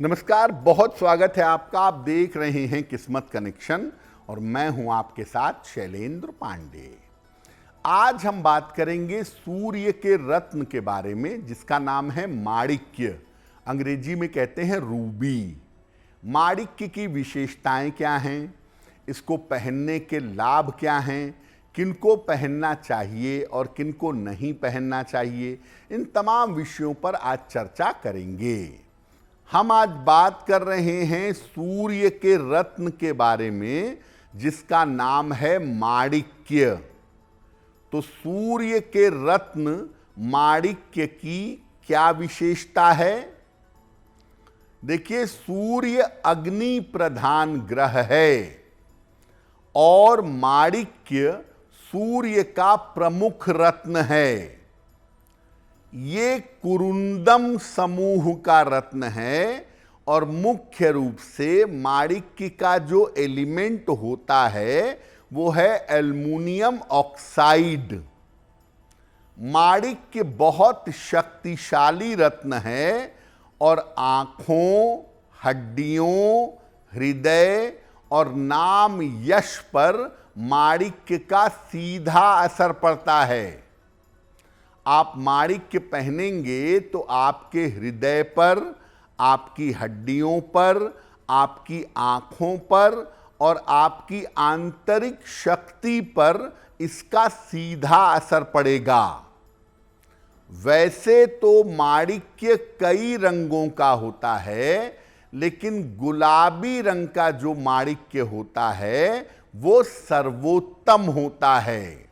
नमस्कार, बहुत स्वागत है आपका। आप देख रहे हैं किस्मत कनेक्शन और मैं हूं आपके साथ शैलेंद्र पांडे। आज हम बात करेंगे सूर्य के रत्न के बारे में, जिसका नाम है माणिक्य। अंग्रेजी में कहते हैं रूबी। माणिक्य की विशेषताएं क्या हैं, इसको पहनने के लाभ क्या हैं, किनको पहनना चाहिए और किनको नहीं पहनना चाहिए, इन तमाम विषयों पर आज चर्चा करेंगे। हम आज बात कर रहे हैं सूर्य के रत्न के बारे में, जिसका नाम है माणिक्य। तो सूर्य के रत्न माणिक्य की क्या विशेषता है? देखिए, सूर्य अग्नि प्रधान ग्रह है और माणिक्य सूर्य का प्रमुख रत्न है। ये कुरुंदम समूह का रत्न है और मुख्य रूप से माणिक्य का जो एलिमेंट होता है वो है एल्युमिनियम ऑक्साइड। माणिक्य बहुत शक्तिशाली रत्न है और आंखों, हड्डियों, हृदय और नाम यश पर माणिक्य का सीधा असर पड़ता है। आप माणिक्य पहनेंगे तो आपके हृदय पर, आपकी हड्डियों पर, आपकी आंखों पर और आपकी आंतरिक शक्ति पर इसका सीधा असर पड़ेगा। वैसे तो माणिक्य कई रंगों का होता है, लेकिन गुलाबी रंग का जो माणिक्य होता है वो सर्वोत्तम होता है।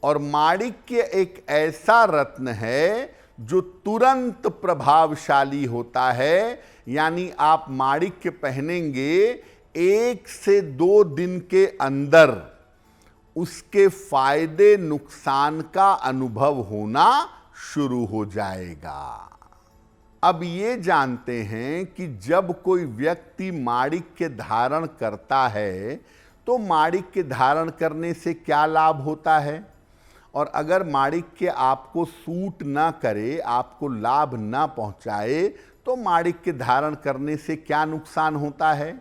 और माणिक्य एक ऐसा रत्न है जो तुरंत प्रभावशाली होता है, यानी आप माणिक्य पहनेंगे 1 से 2 दिन के अंदर उसके फायदे नुकसान का अनुभव होना शुरू हो जाएगा। अब ये जानते हैं कि जब कोई व्यक्ति माणिक्य धारण करता है तो माणिक्य धारण करने से क्या लाभ होता है, और अगर माणिक्य आपको सूट ना करे, आपको लाभ ना पहुंचाए, तो माणिक्य धारण करने से क्या नुकसान होता है।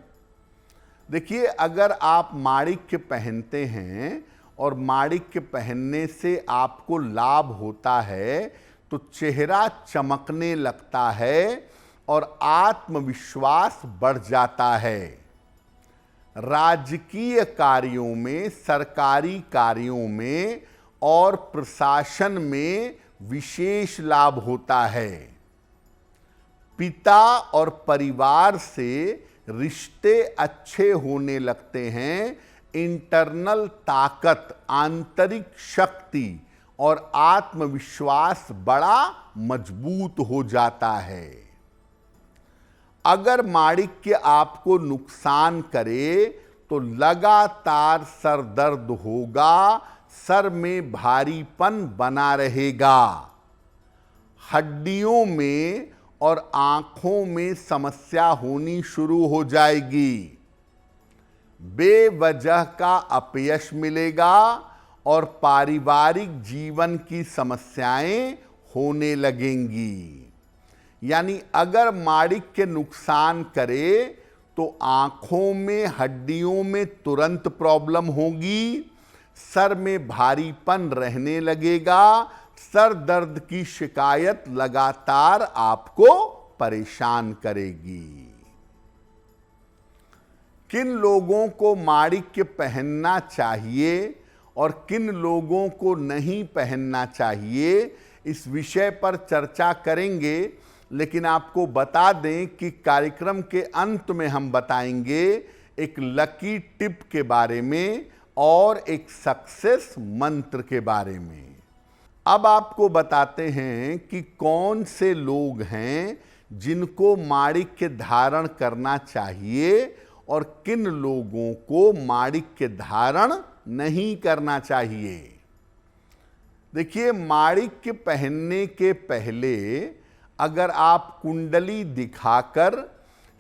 देखिए, अगर आप माणिक्य पहनते हैं और माणिक्य पहनने से आपको लाभ होता है तो चेहरा चमकने लगता है और आत्मविश्वास बढ़ जाता है। राजकीय कार्यों में, सरकारी कार्यों में और प्रशासन में विशेष लाभ होता है। पिता और परिवार से रिश्ते अच्छे होने लगते हैं। इंटरनल ताकत, आंतरिक शक्ति और आत्मविश्वास बड़ा मजबूत हो जाता है। अगर माणिक्य आपको नुकसान करे तो लगातार सर दर्द होगा, सर में भारीपन बना रहेगा, हड्डियों में और आंखों में समस्या होनी शुरू हो जाएगी, बेवजह का अपयश मिलेगा और पारिवारिक जीवन की समस्याएं होने लगेंगी। यानी अगर माणिक्य नुकसान करे तो आंखों में, हड्डियों में तुरंत प्रॉब्लम होगी, सर में भारीपन रहने लगेगा, सर दर्द की शिकायत लगातार आपको परेशान करेगी। किन लोगों को माणिक्य पहनना चाहिए और किन लोगों को नहीं पहनना चाहिए, इस विषय पर चर्चा करेंगे। लेकिन आपको बता दें कि कार्यक्रम के अंत में हम बताएंगे एक लकी टिप के बारे में और एक सक्सेस मंत्र के बारे में। अब आपको बताते हैं कि कौन से लोग हैं जिनको माणिक्य धारण करना चाहिए और किन लोगों को माणिक्य धारण नहीं करना चाहिए। देखिए, माणिक्य पहनने के पहले अगर आप कुंडली दिखाकर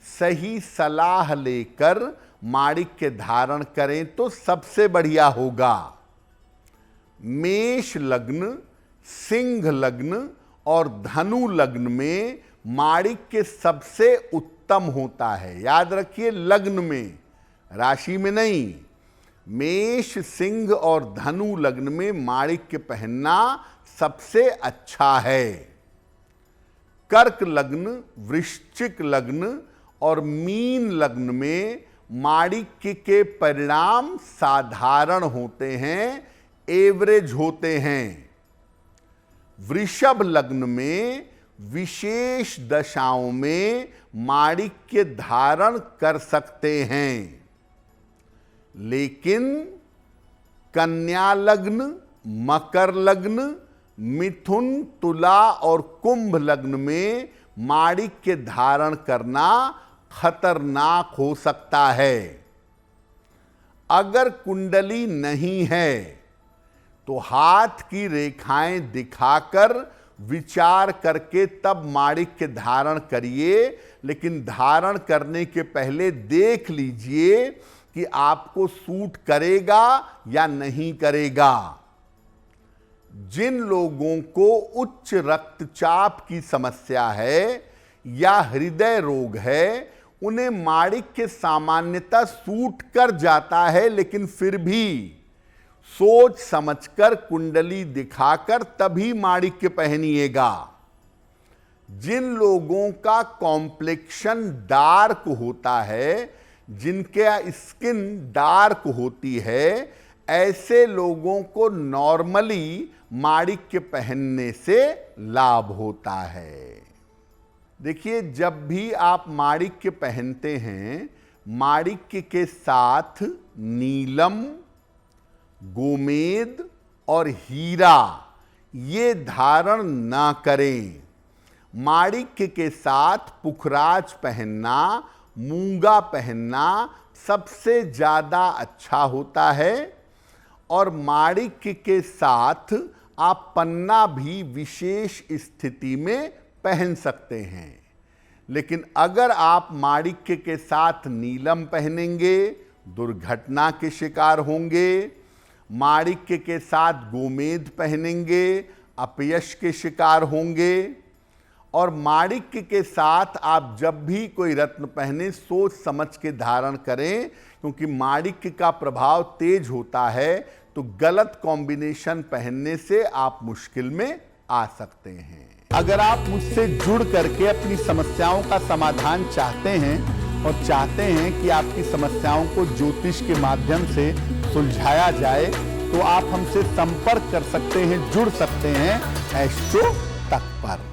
सही सलाह लेकर माणिक्य धारण करें तो सबसे बढ़िया होगा। मेष लग्न, सिंह लग्न और धनु लग्न में माणिक्य सबसे उत्तम होता है। याद रखिए, लग्न में, राशि में नहीं। मेष, सिंह और धनु लग्न में माणिक्य पहनना सबसे अच्छा है। कर्क लग्न, वृश्चिक लग्न और मीन लग्न में माणिक्य के परिणाम साधारण होते हैं, एवरेज होते हैं। वृषभ लग्न में विशेष दशाओं में माणिक्य धारण कर सकते हैं, लेकिन कन्या लग्न, मकर लग्न, मिथुन, तुला और कुंभ लग्न में माणिक्य धारण करना खतरनाक हो सकता है। अगर कुंडली नहीं है तो हाथ की रेखाएं दिखाकर विचार करके तब माणिक्य धारण करिए, लेकिन धारण करने के पहले देख लीजिए कि आपको सूट करेगा या नहीं करेगा। जिन लोगों को उच्च रक्तचाप की समस्या है या हृदय रोग है, उन्हें माणिक्य सामान्यतः सूट कर जाता है, लेकिन फिर भी सोच समझकर कुंडली दिखाकर तभी माणिक्य पहनिएगा। जिन लोगों का कॉम्प्लेक्शन डार्क होता है, जिनके स्किन डार्क होती है, ऐसे लोगों को नॉर्मली माणिक्य पहनने से लाभ होता है। देखिए, जब भी आप माणिक्य पहनते हैं, माणिक्य के साथ नीलम, गोमेद और हीरा ये धारण ना करें। माणिक्य के साथ पुखराज पहनना, मूंगा पहनना सबसे ज्यादा अच्छा होता है। और माणिक्य के साथ आप पन्ना भी विशेष स्थिति में पहन सकते हैं, लेकिन अगर आप माणिक्य के साथ नीलम पहनेंगे दुर्घटना के शिकार होंगे। माणिक्य के साथ गोमेद पहनेंगे, अपयश के शिकार होंगे। और माणिक्य के साथ आप जब भी कोई रत्न पहने, सोच समझ के धारण करें, क्योंकि माणिक्य का प्रभाव तेज होता है, तो गलत कॉम्बिनेशन पहनने से आप मुश्किल में आ सकते हैं। अगर आप मुझसे जुड़ करके अपनी समस्याओं का समाधान चाहते हैं और चाहते हैं कि आपकी समस्याओं को ज्योतिष के माध्यम से सुलझाया जाए, तो आप हमसे संपर्क कर सकते हैं, जुड़ सकते हैं एस्ट्रो तक पर।